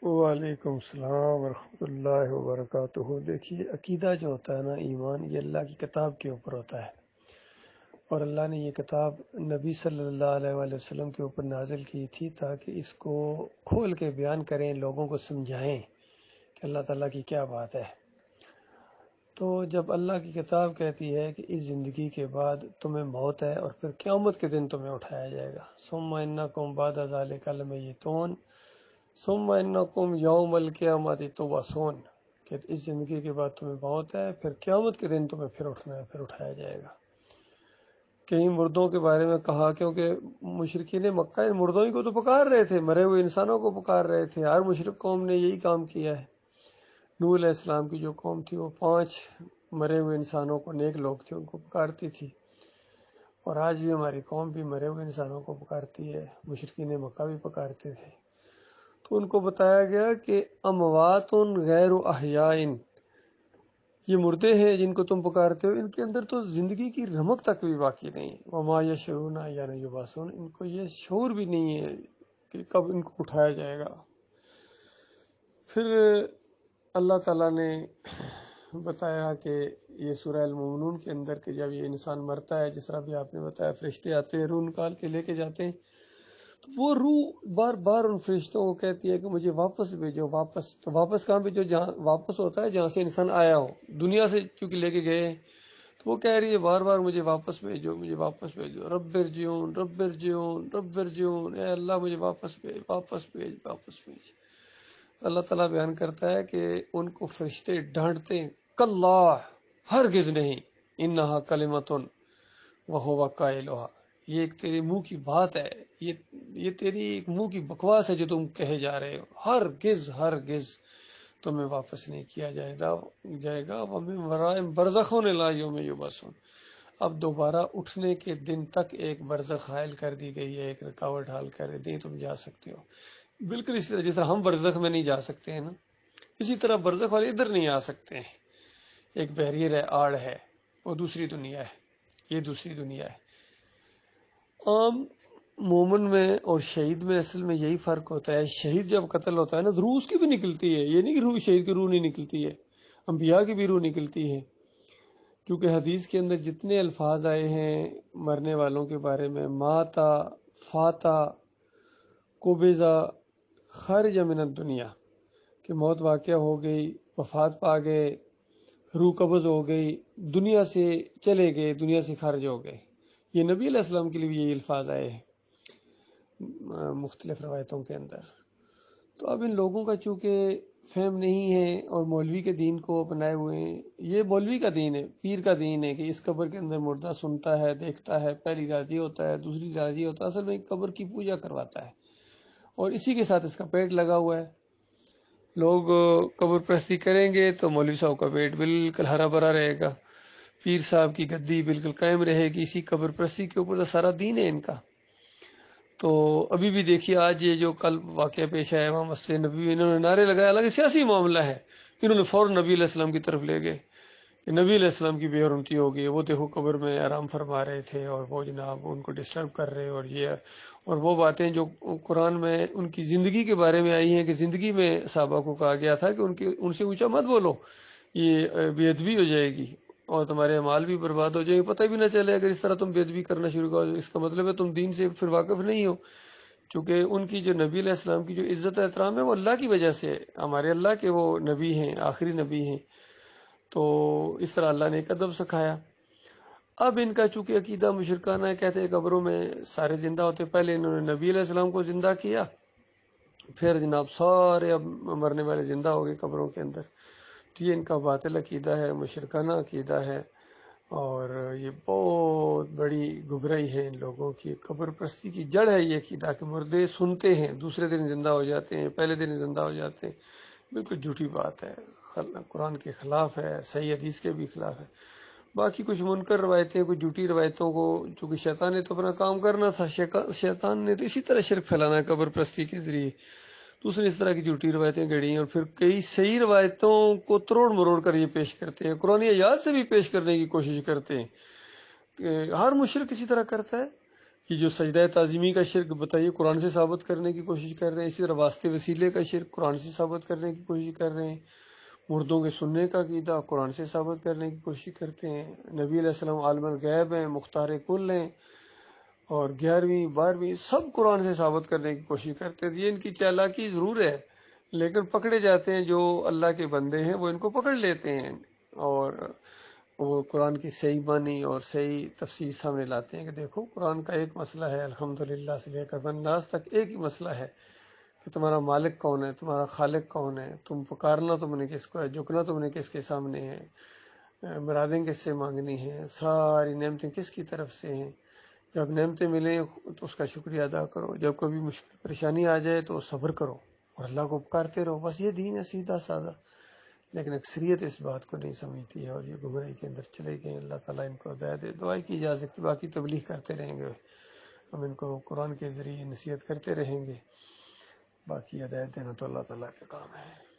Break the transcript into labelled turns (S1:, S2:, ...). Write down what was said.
S1: وعلیکم السلام ورحمۃ اللہ وبرکاتہ۔ دیکھیے، عقیدہ جو ہوتا ہے نا، ایمان، یہ اللہ کی کتاب کے اوپر ہوتا ہے، اور اللہ نے یہ کتاب نبی صلی اللہ علیہ وآلہ وسلم کے اوپر نازل کی تھی تاکہ اس کو کھول کے بیان کریں، لوگوں کو سمجھائیں کہ اللہ تعالیٰ کی کیا بات ہے۔ تو جب اللہ کی کتاب کہتی ہے کہ اس زندگی کے بعد تمہیں موت ہے اور پھر قیامت کے دن تمہیں اٹھایا جائے گا، ثم انکم بعد ذلک لمیتون ثم انکم یوم القیامت تبعثون، کہ اس زندگی کے بعد تمہیں موت ہے، پھر قیامت کے دن تمہیں پھر اٹھنا ہے، پھر اٹھایا جائے گا۔ کئی مردوں کے بارے میں کہا، کیونکہ مشرکین مکہ ان مردوں ہی کو تو پکار رہے تھے، مرے ہوئے انسانوں کو پکار رہے تھے۔ ہر مشرک قوم نے یہی کام کیا ہے۔ نوح علیہ السلام کی جو قوم تھی وہ 5 مرے ہوئے انسانوں کو، نیک لوگ تھے، ان کو پکارتی تھی، اور آج بھی ہماری قوم بھی مرے ہوئے انسانوں کو پکارتی ہے، مشرکین مکہ بھی پکارتے تھے۔ تو ان کو بتایا گیا کہ اموات غیر احیاء، یہ مردے ہیں جن کو تم پکارتے ہو، ان کے اندر تو زندگی کی رمق تک بھی باقی نہیں ہے۔ وما یشعرون ایان یبعثون، ان کو یہ شعور بھی نہیں ہے کہ کب ان کو اٹھایا جائے گا۔ پھر اللہ تعالیٰ نے بتایا کہ یہ سورہ المومنون کے اندر کہ جب یہ انسان مرتا ہے، جس طرح بھی آپ نے بتایا، فرشتے آتے ہیں، روح نکال کے لے کے جاتے ہیں، تو وہ روح بار بار ان فرشتوں کو کہتی ہے کہ مجھے واپس بھیجو، واپس۔ تو واپس کہاں بھیجو؟ جہاں واپس ہوتا ہے جہاں سے انسان آیا ہو، دنیا سے چونکہ لے کے گئے ہیں، تو وہ کہہ رہی ہے بار بار مجھے واپس بھیجو، مجھے واپس بھیجو، رب ارجعون رب ارجعون رب ارجعون، اے اللہ مجھے واپس بھیج، واپس بھیج، واپس بھیج۔ اللہ تعالیٰ بیان کرتا ہے کہ ان کو فرشتے ڈانٹتے ہیں، کلا، ہرگز نہیں، انہا کلمۃ وہو قائلھا، یہ ایک تیرے منہ کی بات ہے، یہ تیری ایک منہ کی بکواس ہے جو تم کہے جا رہے ہو، ہرگز ہرگز تمہیں واپس نہیں کیا جائے گا۔ وَمِن وَرَائِهِمْ بَرْزَخٌ إِلَىٰ يَوْمِ يُبْعَثُونَ، اب دوبارہ اٹھنے کے دن تک ایک برزخ حائل کر دی گئی ہے، ایک رکاوٹ حائل کر دی، تم جا سکتے ہو۔ بالکل اس طرح جس طرح ہم برزخ میں نہیں جا سکتے ہیں نا، اسی طرح برزخ والے ادھر نہیں آ سکتے ہیں۔ ایک بحریر ہے، آڑ ہے، وہ دوسری دنیا ہے، یہ دوسری دنیا ہے۔ عام مومن میں اور شہید میں اصل میں یہی فرق ہوتا ہے، شہید جب قتل ہوتا ہے نا، روح اس کی بھی نکلتی ہے، یہ نہیں کہ روح شہید کی روح نہیں نکلتی ہے، انبیاء کی بھی روح نکلتی ہے، کیونکہ حدیث کے اندر جتنے الفاظ آئے ہیں مرنے والوں کے بارے میں، ماتا، فاتا، قبضہ، خارج من الدنیا، کہ موت واقع ہو گئی، وفات پا گئے، روح قبض ہو گئی، دنیا سے چلے گئے، دنیا سے خارج ہو گئے۔ یہ نبی علیہ السلام کے لیے بھی یہی الفاظ آئے ہیں مختلف روایتوں کے اندر۔ تو اب ان لوگوں کا چونکہ فہم نہیں ہے اور مولوی کے دین کو اپنائے ہوئے ہیں، یہ مولوی کا دین ہے، پیر کا دین ہے کہ اس قبر کے اندر مردہ سنتا ہے، دیکھتا ہے، پہلی راضی ہوتا ہے، دوسری راضی ہوتا ہے، اصل میں قبر کی پوجا کرواتا ہے، اور اسی کے ساتھ اس کا پیٹ لگا ہوا ہے۔ لوگ قبر پرستی کریں گے تو مولوی صاحب کا پیٹ بالکل ہرا بھرا رہے گا، پیر صاحب کی گدی بالکل قائم رہے گی، اسی قبر پرستی کے اوپر تو سارا دین ہے ان کا۔ تو ابھی بھی دیکھیے، آج یہ جو کل واقعہ پیش آیا وہاں مسجد نبی، انہوں نے نعرے لگائے، حالانکہ سیاسی معاملہ ہے، انہوں نے فوراً نبی علیہ السلام کی طرف لے گئے کہ نبی علیہ السلام کی بے حرمتی ہو گئی، وہ دیکھو قبر میں آرام فرما رہے تھے اور وہ جناب ان کو ڈسٹرب کر رہے، اور یہ اور وہ باتیں جو قرآن میں ان کی زندگی کے بارے میں آئی ہیں کہ زندگی میں صحابہ کو کہا گیا تھا کہ ان سے اونچا مت بولو، یہ بے ادبی ہو جائے گی اور تمہارے اعمال بھی برباد ہو جائیں گے، پتہ بھی نہ چلے اگر اس طرح تم بے ادبی کرنا شروع کرو، اس کا مطلب ہے تم دین سے پھر واقف نہیں ہو۔ چونکہ ان کی جو نبی علیہ السلام کی جو عزت احترام ہے وہ اللہ کی وجہ سے، ہمارے اللہ کے وہ نبی ہیں، آخری نبی ہیں، تو اس طرح اللہ نے ایک ادب سکھایا۔ اب ان کا چونکہ عقیدہ مشرکانہ ہے، کہتے ہیں قبروں میں سارے زندہ ہوتے، پہلے انہوں نے نبی علیہ السلام کو زندہ کیا، پھر جناب سارے اب مرنے والے زندہ ہو گئے قبروں کے اندر۔ تو یہ ان کا باطل عقیدہ ہے، مشرکانہ عقیدہ ہے، اور یہ بہت بڑی گمراہی ہے ان لوگوں کی۔ قبر پرستی کی جڑ ہے یہ عقیدہ کہ مردے سنتے ہیں، دوسرے دن زندہ ہو جاتے ہیں، پہلے دن زندہ ہو جاتے ہیں، بالکل جھوٹی بات ہے، قرآن کے خلاف ہے، صحیح حدیث کے بھی خلاف ہے۔ باقی کچھ منکر روایتیں، کچھ جھوٹی روایتوں کو، چونکہ شیطان نے تو اپنا کام کرنا تھا، شیطان نے تو اسی طرح شرک پھیلانا ہے قبر پرستی کے ذریعے، تو اس نے اس طرح کی جھوٹی روایتیں گڑھی ہیں، اور پھر کئی صحیح روایتوں کو تروڑ مروڑ کر یہ پیش کرتے ہیں، قرآن آیات سے بھی پیش کرنے کی کوشش کرتے ہیں۔ ہر مشرک اسی طرح کرتا ہے، یہ جو سجدہ تعظیمی کا شرک بتائیے قرآن سے ثابت کرنے کی کوشش کر رہے ہیں، اسی طرح واسطے وسیلے کا شرک قرآن سے ثابت کرنے کی کوشش کر رہے ہیں، مردوں کے سننے کا عقیدہ قرآن سے ثابت کرنے کی کوشش کرتے ہیں، نبی علیہ السلام عالم الغیب ہیں، مختار کل ہیں، اور 11ویں 12ویں سب قرآن سے ثابت کرنے کی کوشش کرتے ہیں۔ یہ ان کی چالاکی ضرور ہے، لیکن پکڑے جاتے ہیں، جو اللہ کے بندے ہیں وہ ان کو پکڑ لیتے ہیں اور وہ قرآن کی صحیح معنی اور صحیح تفسیر سامنے لاتے ہیں کہ دیکھو قرآن کا ایک مسئلہ ہے، الحمدللہ سے لے کر بناس تک ایک ہی مسئلہ ہے کہ تمہارا مالک کون ہے، تمہارا خالق کون ہے، تم پکارنا تم نے کس کو ہے، جھکنا تم نے کس کے سامنے ہے، مرادیں کس سے مانگنی ہیں، ساری نعمتیں کس کی طرف سے ہیں۔ جب نعمتیں ملیں تو اس کا شکریہ ادا کرو، جب کبھی مشکل پریشانی آ جائے تو صبر کرو اور اللہ کو پکارتے رہو، بس یہ دین ہے سیدھا سادہ۔ لیکن اکثریت اس بات کو نہیں سمجھتی ہے اور یہ گمراہی کے اندر چلے گئے۔ اللہ تعالیٰ ان کو ہدایت دے، دعائی کی جا سکتی، باقی تبلیغ کرتے رہیں گے، ہم ان کو قرآن کے ذریعے نصیحت کرتے رہیں گے، باقی ہدایت دینا تو اللہ تعالیٰ کا کام ہے۔